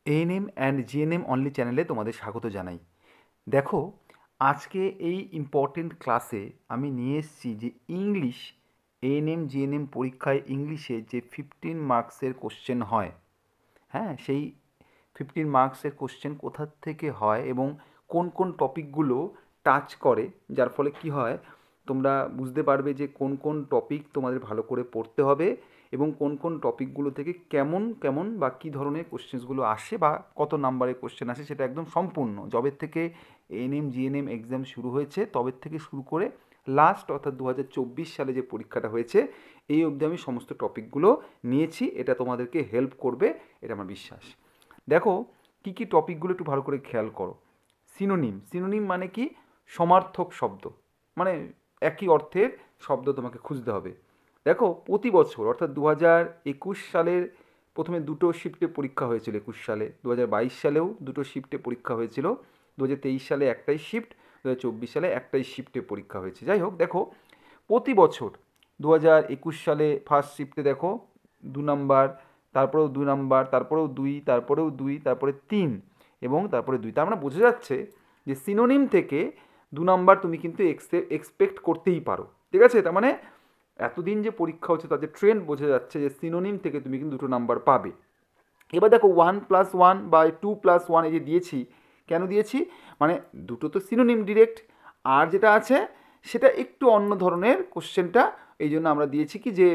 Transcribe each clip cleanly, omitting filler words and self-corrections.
ANM and GNM only চ্যানেলে তোমাদের স্বাগত জানাই। দেখো, আজকে এই ইম্পর্টেন্ট ক্লাসে আমি নিয়ে এসেছি যে ইংলিশ এএনএম জিএনএম পরীক্ষায় ইংলিশে যে 15 মার্কসের কোশ্চেন হয়, হ্যাঁ, সেই 15 মার্কসের কোশ্চেন কোথা থেকে হয় এবং কোন কোন টপিকগুলো টাচ করে, যার ফলে কি হয় তোমরা বুঝতে পারবে যে কোন কোন টপিক তোমাদের ভালো করে পড়তে হবে এবং কোন কোন টপিকগুলো থেকে কেমন কেমন বা কী ধরনের কোশ্চেন্সগুলো আসে বা কত নাম্বারের কোশ্চেন আসে, সেটা একদম সম্পূর্ণ যবের থেকে এএনএম জিএনএম এক্সাম শুরু হয়েছে তবের থেকে শুরু করে লাস্ট অর্থাৎ 2024 সালে যে পরীক্ষাটা হয়েছে এই অবধি আমি সমস্ত টপিকগুলো নিয়েছি। এটা তোমাদেরকে হেল্প করবে, এটা আমার বিশ্বাস। দেখো, কী কী টপিকগুলো একটু ভালো করে খেয়াল করো। সিনোনিম, সিনোনিম মানে কি? সমার্থক শব্দ, মানে একই অর্থের শব্দ তোমাকে খুঁজতে হবে। দেখো, প্রতি বছর অর্থাৎ 2021 সালের প্রথমে দুটো শিফটে পরীক্ষা হয়েছিল, 21 সালে, 2022 সালেও দুটো শিফটে পরীক্ষা হয়েছিল, 2023 সালে একটাই শিফট, 2024 সালে একটাই শিফটে পরীক্ষা হয়েছে। যাই হোক, দেখো প্রতি বছর 2021 সালে ফার্স্ট শিফটে দেখো 2 নাম্বার, তারপরেও 2 নাম্বার, তারপরেও 2, তারপরেও 2, তারপরে 3 এবং তারপরে 2। তার মানে বোঝা যাচ্ছে যে সিনোনিম থেকে 2 নাম্বার তুমি কিন্তু এক্সপেক্ট করতেই পারো। ঠিক আছে? তার মানে এতদিন যে পরীক্ষা হচ্ছে তাদের ট্রেন্ড বোঝা যাচ্ছে যে সিনোনিম থেকে তুমি কিন্তু 2 নাম্বার পাবে। এবার দেখো 1+1 বা 2+1 এই যে দিয়েছি, কেন দিয়েছি? মানে দুটো তো সিনোনিম ডিরেক্ট, আর যেটা আছে সেটা একটু অন্য ধরনের কোশ্চেনটা, এই জন্য আমরা দিয়েছি কি যে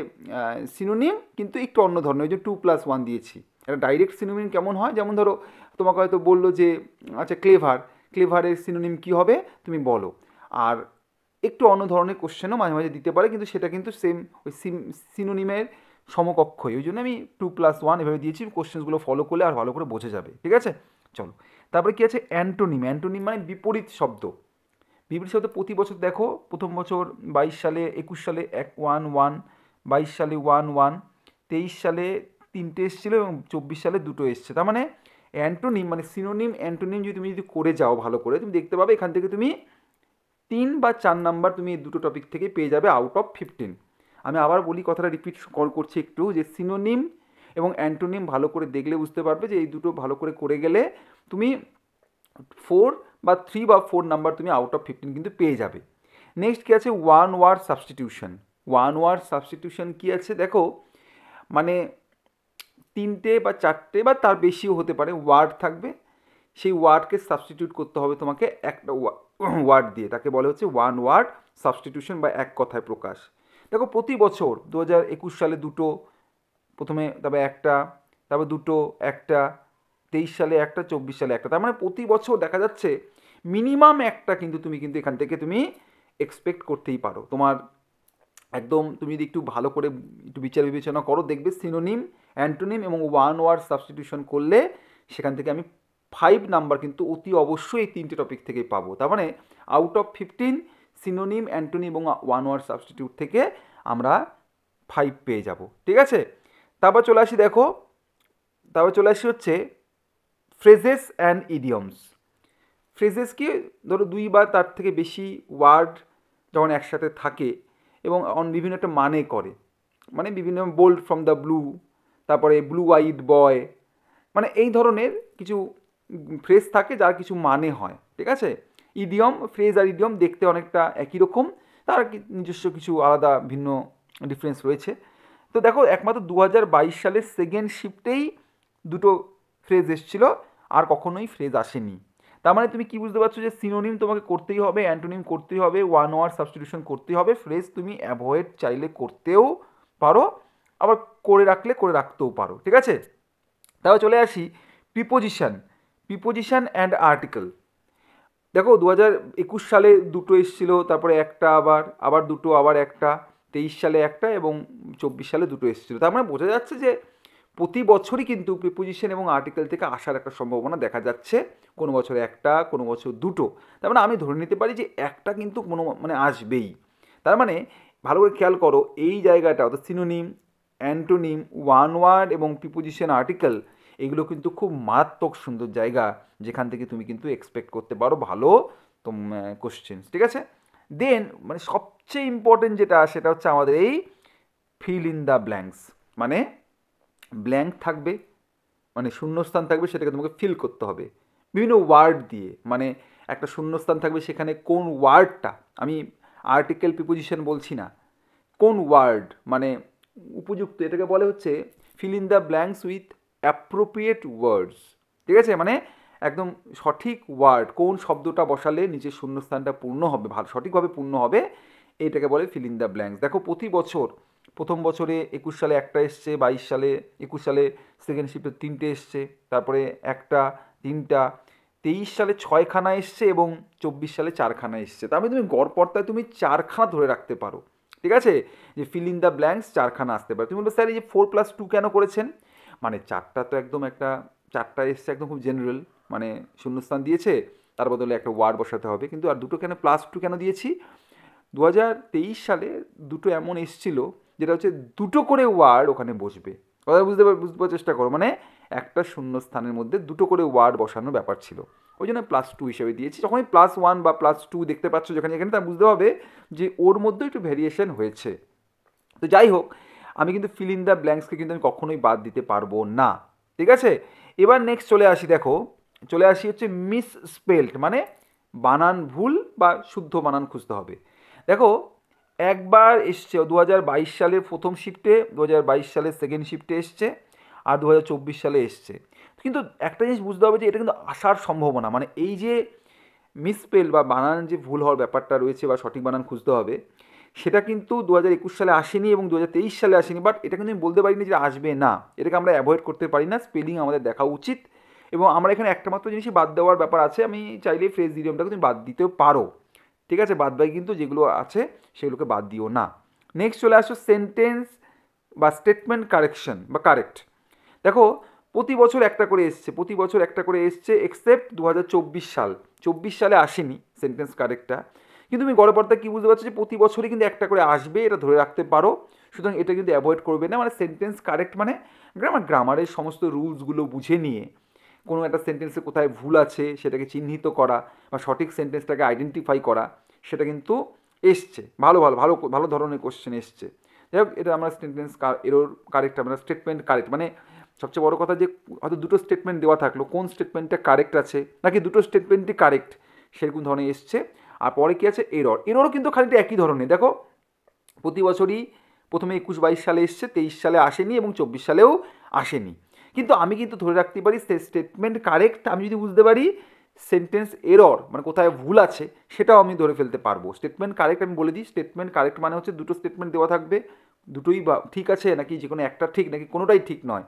সিনোনিম কিন্তু একটু অন্য ধরনের, ওই যে 2+1 দিয়েছি। এটা ডাইরেক্ট সিনোনিম কেমন হয়, যেমন ধরো তোমাকে হয়তো বললো যে আচ্ছা ক্লেভার, ক্লেভারের সিনোনিম কী হবে তুমি বলো। আর একটু অন্য ধরনের কোশ্চেনও মাঝে মাঝে দিতে পারে, কিন্তু সেটা কিন্তু সেম ওই সিনোনিমের সমকক্ষই। ওই জন্য আমি 2+1 এভাবে দিয়েছি, কোশ্চেনগুলো ফলো করলে আর ভালো করে বোঝা যাবে। ঠিক আছে, চলো। তারপরে কি আছে? অ্যান্টোনিম। অ্যান্টোনিম মানে বিপরীত শব্দ। বিপরীত শব্দ প্রতি বছর দেখো, প্রথম বছর 22 সালে, 21 সালে 1 1, 22 সালে 1 1, 23 সালে 3টে এসেছিলো এবং 24 সালে 2টো এসছে। তার মানে অ্যান্টোনিম মানে সিনোনিম অ্যান্টোনিম যদি তুমি করে যাও ভালো করে, তুমি দেখতে পাবে এখান থেকে তুমি 3 বা 4 নাম্বার তুমি এই দুটো টপিক থেকে পেয়ে যাবে আউট অফ 15। আমি আবার বলি, কথাটা রিপিট করছি একটু, যে সিনোনিম এবং অ্যান্টোনিম ভালো করে দেখলে বুঝতে পারবে যে এই দুটো ভালো করে গেলে তুমি 3 বা 4 নাম্বার তুমি আউট অফ 15 কিন্তু পেয়ে যাবে। নেক্সট কী আছে? One word substitution. One word substitution কী আছে দেখো, মানে 3টে বা 4টে বা তার বেশিও হতে পারে ওয়ার্ড থাকবে, সেই ওয়ার্ডকে সাবস্টিটিউট করতে হবে তোমাকে একটা ওয়ার্ড দিয়ে, তাকে বলে হচ্ছে ওয়ান ওয়ার্ড সাবস্টিটিউশন বা এক কথায় প্রকাশ। দেখো প্রতি বছর 2021 সালে দুটো, প্রথমে তারপরে একটা, তারপর দুটো, একটা, 23 সালে একটা, 24 সালে একটা। তার মানে প্রতি বছর দেখা যাচ্ছে মিনিমাম একটা কিন্তু তুমি কিন্তু এখান থেকে তুমি এক্সপেক্ট করতেই পারো। তোমার একদম তুমি যদি একটু ভালো করে একটু বিচার বিবেচনা করো, দেখবে সিনোনিম অ্যান্টোনিম এবং ওয়ান ওয়ার্ড সাবস্টিটিউশন করলে সেখান থেকে আমি 5 নাম্বার কিন্তু অতি অবশ্যই এই 3টে টপিক থেকেই পাবো। তার মানে আউট অফ 15 সিনোনিম অ্যান্টোনিম এবং ওয়ান ওয়ার্ড সাবস্টিটিউট থেকে আমরা 5 পেয়ে যাব। ঠিক আছে, তারপর চলে আসি, দেখো তারপর চলে আসি হচ্ছে ফ্রেজেস অ্যান্ড ইডিয়মস। ফ্রেজেস কি? ধরো 2 বা তার থেকে বেশি ওয়ার্ড যখন একসাথে থাকে এবং বিভিন্ন একটা মানে করে, মানে বিভিন্ন বোল্ড ফ্রম দ্য ব্লু, তারপরে ব্লু আইড বয়, মানে এই ধরনের কিছু ফ্রেজ থাকে যার কিছু মানে হয়। ঠিক আছে, ইডিয়ম, ফ্রেজ আর ইডিয়ম দেখতে অনেকটা একই রকম, তার নিজস্ব কিছু আলাদা ভিন্ন ডিফারেন্স রয়েছে। তো দেখো একমাত্র 2022 সালের সেকেন্ড শিফটেই দুটো ফ্রেজ এসেছিল, আর কখনোই ফ্রেজ আসেনি। তার মানে তুমি কি বুঝতে পারছো যে সিনোনিম তোমাকে করতেই হবে, অ্যান্টোনিম করতেই হবে, ওয়ান ওয়ার্ড সাবস্টিটিউশন করতেই হবে, ফ্রেজ তুমি অ্যাভয়েড চাইলে করতেও পারো, আবার করে রাখলে করে রাখতেও পারো। ঠিক আছে, তাহলে চলে আসি প্রিপোজিশন। Preposition and article. দেখো 2021 সালে দুটো এসেছিলো, তারপরে একটা, আবার আবার দুটো, আবার একটা, 23 সালে একটা এবং 24 সালে দুটো এসেছিলো। তার মানে বোঝা যাচ্ছে যে প্রতি বছরই কিন্তু প্রিপোজিশন এবং আর্টিকেল থেকে আসার একটা সম্ভাবনা দেখা যাচ্ছে, কোনো বছর একটা, কোনো বছর দুটো। তার মানে আমি ধরে নিতে পারি যে একটা কিন্তু কোনো মানে আসবেই। তার মানে ভালো করে খেয়াল করো এই জায়গাটা, অর্থাৎ সিনোনিম, অ্যান্টোনিম, ওয়ান ওয়ার্ড এবং প্রিপোজিশন আর্টিকেল, এগুলো কিন্তু খুব মারাত্মক সুন্দর জায়গা, যেখান থেকে তুমি কিন্তু এক্সপেক্ট করতে পারো ভালো কোশ্চেন্স। ঠিক আছে, দেন মানে সবচেয়ে ইম্পর্টেন্ট যেটা সেটা হচ্ছে আমাদের এই ফিল ইন দ্য ব্ল্যাঙ্কস। মানে ব্ল্যাঙ্ক থাকবে, মানে শূন্যস্থান থাকবে সেটাকে তোমাকে ফিল করতে হবে বিভিন্ন ওয়ার্ড দিয়ে। মানে একটা শূন্যস্থান থাকবে, সেখানে কোন ওয়ার্ডটা, আমি আর্টিকেল প্রিপোজিশন বলছি না, কোন ওয়ার্ড মানে উপযুক্ত, এটাকে বলে হচ্ছে fill in the blanks with appropriate words. ঠিক আছে, মানে একদম সঠিক ওয়ার্ড, কোন শব্দটা বসালে নিচের শূন্যস্থানটা পূর্ণ হবে, ভালো সঠিকভাবে পূর্ণ হবে, এইটাকে বলে ফিল ইন দ্য ব্ল্যাঙ্কস। দেখো প্রতি বছর প্রথম বছরে 21 সালে একটা এসছে, 22 সালে 21 সালে সেকেন্ড শিফটে 3টে এসছে, তারপরে একটা 3টা, 23 সালে 6খানা এসছে এবং 24 সালে 4খানা এসছে। তার মানে তুমি গড়পড়তায় তুমি 4খানা ধরে রাখতে পারো। ঠিক আছে, যে ফিল ইন দ্য ব্ল্যাঙ্কস 4খানা আসতে পারে। তুমি বলবে স্যার এই যে 4+2 কেন করেছেন? মানে 4টা তো একদম একটা 4টা এসছে একদম খুব জেনারেল, মানে শূন্যস্থান দিয়েছে, তার বদলে একটা ওয়ার্ড বসাতে হবে, কিন্তু আর দুটো কেন +2 কেন দিয়েছি? 2023 সালে দুটো এমন এসছিল যেটা হচ্ছে দুটো করে ওয়ার্ড ওখানে বসবে। কথা বুঝতে চেষ্টা করো, মানে একটা শূন্যস্থানের মধ্যে দুটো করে ওয়ার্ড বসানোর ব্যাপার ছিল, ওই জন্য +2 হিসেবে দিয়েছি। যখনই +1 বা +2 দেখতে পাচ্ছ যেখানে যেখানে, তা বুঝতে হবে যে ওর মধ্যে একটু ভ্যারিয়েশন হয়েছে। তো যাই হোক, আমি কিন্তু ফিল ইন দ্য ব্ল্যাঙ্কসকে কিন্তু আমি কখনোই বাদ দিতে পারবো না। ঠিক আছে, এবার নেক্সট চলে আসি, দেখো চলে আসি হচ্ছে মিস স্পেল্ড, মানে বানান ভুল বা শুদ্ধ বানান খুঁজতে হবে। দেখো একবার এসছে 2022 সালের প্রথম শিফটে, 2022 সালের সেকেন্ড শিফটে এসছে, আর 2024 সালে এসছে। কিন্তু একটা জিনিস বুঝতে হবে যে এটা কিন্তু আসার সম্ভাবনা, মানে এই যে মিসস্পেল বা বানান যে ভুল হওয়ার ব্যাপারটা রয়েছে বা সঠিক বানান খুঁজতে হবে, সেটা কিন্তু 2021 সালে আসেনি এবং 2023 সালে আসেনি, বাট এটা কিন্তু আমি বলতে পারি না যে আসবে না, এটাকে আমরা অ্যাভয়েড করতে পারি না, স্পেলিং আমাদের দেখা উচিত। এবং আমরা এখানে একটা মাত্র জিনিসই বাদ দেওয়ার ব্যাপার আছে, আমি চাইলে ফ্রেজ ইডিয়মটাকে তুমি বাদ দিতেও পারো। ঠিক আছে, বাদ বাকি কিন্তু যেগুলো আছে সেগুলোকে বাদ দিও না। নেক্সট চলে আসো সেন্টেন্স বা স্টেটমেন্ট কারেকশন বা কারেক্ট। দেখো প্রতি বছর একটা করে এসছে, প্রতি বছর একটা করে এসছে, এক্সেপ্ট 2024 সাল, 24 সালে আসেনি সেন্টেন্স কারেক্টটা। কিন্তু তুমি গড়পড়তা কী বুঝতে পারছো যে প্রতি বছরই কিন্তু একটা করে আসবে, এটা ধরে রাখতে পারো। সুতরাং এটা কিন্তু অ্যাভয়েড করবে না, মানে সেন্টেন্স কারেক্ট মানে গ্রামারের সমস্ত রুলসগুলো বুঝে নিয়ে কোনো একটা সেন্টেন্সে কোথায় ভুল আছে সেটাকে চিহ্নিত করা বা সঠিক সেন্টেন্সটাকে আইডেন্টিফাই করা, সেটা কিন্তু এসছে। ভালো ভালো ভালো ভালো ধরনের কোশ্চেন এসছে। যাই হোক, এটা আমরা সেন্টেন্স এরর কারেক্ট, আমরা স্টেটমেন্ট কারেক্ট, মানে সবচেয়ে বড় কথা যে হয়তো দুটো স্টেটমেন্ট দেওয়া থাকলো, কোন স্টেটমেন্টটা কারেক্ট আছে নাকি দুটো স্টেটমেন্টই কারেক্ট, সেরকম ধরনের এসছে। আর পরে কী আছে, এরর। এররও কিন্তু খানিকটা একই ধরনের। দেখো প্রতি বছরই প্রথমে 21-22 সালে এসছে, 23 সালে আসেনি এবং 24 সালেও আসেনি। কিন্তু আমি কিন্তু ধরে রাখতে পারি স্টেটমেন্ট কারেক্ট, আমি যদি বুঝতে পারি সেন্টেন্স এরর মানে কোথায় ভুল আছে সেটাও আমি ধরে ফেলতে পারবো। স্টেটমেন্ট কারেক্ট আমি বলে দিই, স্টেটমেন্ট কারেক্ট মানে হচ্ছে দুটো স্টেটমেন্ট দেওয়া থাকবে, দুটোই বা ঠিক আছে নাকি যে কোনো একটা ঠিক নাকি কোনোটাই ঠিক নয়।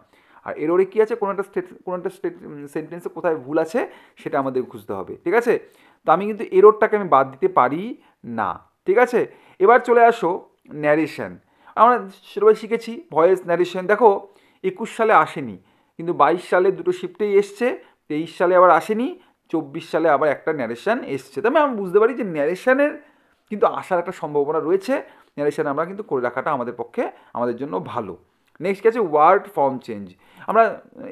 আর এররে কী আছে, কোনো একটা সেন্টেন্সে কোথায় ভুল আছে সেটা আমাদের খুঁজতে হবে। ঠিক আছে, তো আমি কিন্তু এররটাকে আমি বাদ দিতে পারি না। ঠিক আছে, এবার চলে আসো ন্যারেশন। আমরা সেটাই শিখেছি ভয়েস ন্যারেশন। দেখো 21 সালে আসেনি, কিন্তু 22 সালে দুটো শিফটেই এসছে, 23 সালে আবার আসেনি, 24 সালে আবার একটা ন্যারেশন এসছে। তবে আমরা বুঝতে পারি যে ন্যারেশনের কিন্তু আসার একটা সম্ভাবনা রয়েছে, ন্যারেশন আমরা কিন্তু করে রাখাটা আমাদের পক্ষে আমাদের জন্য ভালো। নেক্সট আছে ওয়ার্ড ফর্ম চেঞ্জ। আমরা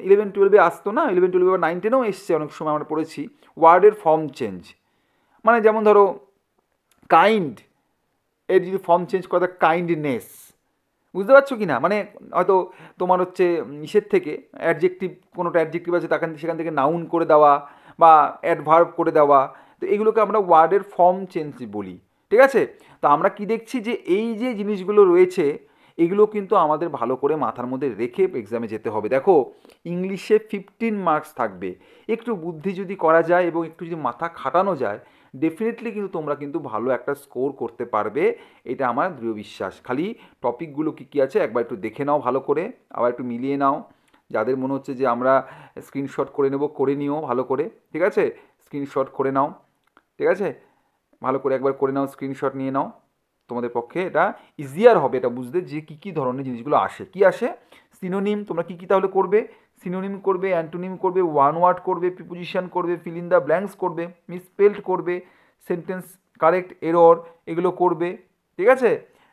11-12 আসতো না, 11-12 বা 9-10ও এসছে, অনেক সময় আমরা পড়েছি ওয়ার্ডের ফর্ম চেঞ্জ। মানে যেমন ধরো কাইন্ড, এর যদি ফর্ম চেঞ্জ করা যায় কাইন্ডনেস, বুঝতে পারছো কি না? মানে হয়তো তোমার হচ্ছে ইসের থেকে অ্যাডজেক্টিভ, কোনোটা অ্যাডজেক্টিভ আছে তাকে সেখান থেকে নাউন করে দেওয়া বা অ্যাডভার্ব করে দেওয়া, তো এগুলোকে আমরা ওয়ার্ডের ফর্ম চেঞ্জ বলি। ঠিক আছে, তো আমরা কি দেখছি যে এই যে জিনিসগুলো রয়েছে এগুলো কিন্তু আমাদের ভালো করে মাথার মধ্যে রেখে এক্সামে যেতে হবে। দেখো ইংলিশে 15 মার্কস থাকবে, একটু বুদ্ধি যদি করা যায় এবং একটু যদি মাথা খাটানো যায়, ডেফিনেটলি কিন্তু তোমরা কিন্তু ভালো একটা স্কোর করতে পারবে, এটা আমার দৃঢ় বিশ্বাস। খালি টপিকগুলো কী কী আছে একবার একটু দেখে নাও ভালো করে, আবার একটু মিলিয়ে নাও। যাদের মনে হচ্ছে যে আমরা স্ক্রিনশট করে নেব, করে নিও ভালো করে। ঠিক আছে, স্ক্রিনশট করে নাও। ঠিক আছে, ভালো করে একবার করে নাও, স্ক্রিনশট নিয়ে নাও, তোমাদের পক্ষে এটা ইজিয়ার হবে এটা বুঝতে যে কী কী ধরনের জিনিসগুলো আসে। কি আসে, সিনোনিম, তোমরা কী কী তাহলে করবে, সিনোনিম করবে, অ্যান্টোনিম করবে, ওয়ান ওয়ার্ড করবে, প্রিপোজিশন করবে, ফিল ইন দ্য ব্ল্যাঙ্কস করবে, মিসস্পেলড করবে, সেন্টেন্স কারেক্ট, এরর, এগুলো করবে। ঠিক আছে,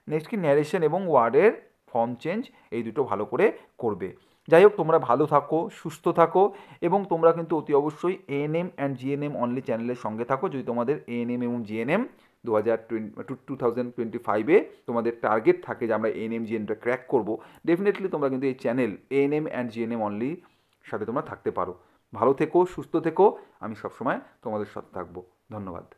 নেক্সট কি ন্যারেশন এবং ওয়ার্ডের ফর্ম চেঞ্জ, এই দুটো ভালো করে করবে। যাই হোক, তোমরা ভালো থাকো, সুস্থ থাকো এবং তোমরা কিন্তু অতি অবশ্যই এএনএম অ্যান্ড জিএনএম অনলি চ্যানেলের সঙ্গে থাকো। যদি তোমাদের এএনএম এবং জিএনএম 2025-এ তোমাদের টার্গেট থাকে যে আমরা এএনএম জিএনএমটা ক্র্যাক করবো, ডেফিনেটলি তোমরা কিন্তু এই channel ANM and GNM only সাথে তোমরা থাকতে পারো। ভালো থেকো, সুস্থ থেকো, আমি সবসময় তোমাদের সাথে থাকবো। ধন্যবাদ।